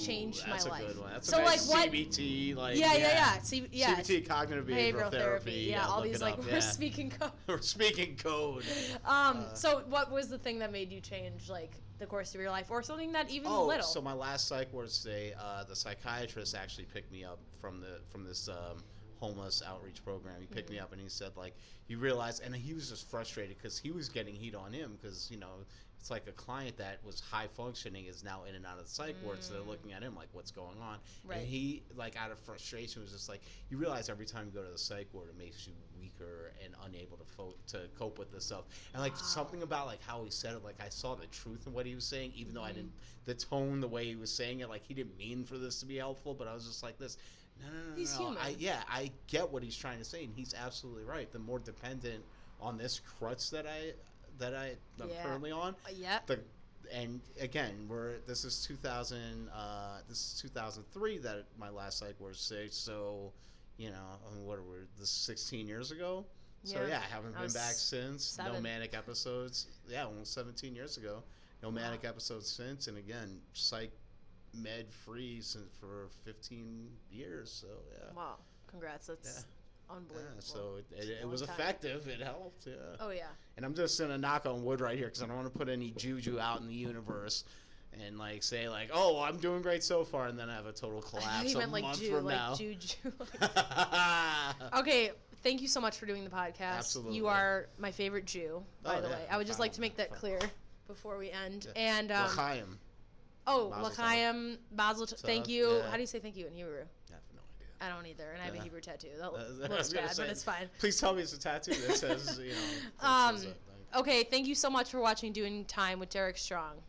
changed my life. That's a good one. That's so a nice like CBT. Like, CBT, cognitive behavioral therapy. Yeah, all these like, we're speaking code. We're speaking code. So what was the thing that made you change like the course of your life, or something that even little? So my last psych ward stay, the psychiatrist actually picked me up from this homeless outreach program. He picked me up and he said, like, you realize, and he was just frustrated because he was getting heat on him because, you know, it's like a client that was high functioning is now in and out of the psych ward, so they're looking at him like, what's going on? Right. And he, like, out of frustration was just like, you realize every time you go to the psych ward, it makes you weaker and unable to cope with this stuff. And like something about like how he said it, like I saw the truth in what he was saying, even though I didn't, the tone, the way he was saying it, like he didn't mean for this to be helpful, but I was just like this. No. He's human. I get what he's trying to say, and he's absolutely right. The more dependent on this crutch that I'm currently on. And again, this is 2003 that my last psych ward stay. So, you know, this is 16 years ago. So I haven't been back since. 7. No manic episodes. Yeah, almost 17 years ago. No manic episodes since, and again, psych med free since for 15 years. So wow, congrats. That's unbelievable. Yeah, so it was effective. It helped. Yeah. Oh yeah. And I'm just gonna knock on wood right here because I don't want to put any juju out in the universe and like say like, oh, I'm doing great so far, and then I have a total collapse a month from now. Juju. Okay. Thank you so much for doing the podcast. Absolutely. You are my favorite Jew, by the way. I would just like to make that clear before we end. Yeah. And L'chaim. Oh, L'chaim, Mazel Tov. Thank you. Yeah. How do you say thank you in Hebrew? I have no idea. I don't either, and I have a Hebrew tattoo. That looks bad, but it's fine. Please tell me it's a tattoo that says, you know. Okay, thank you so much for watching Doing Time with Derek Strong.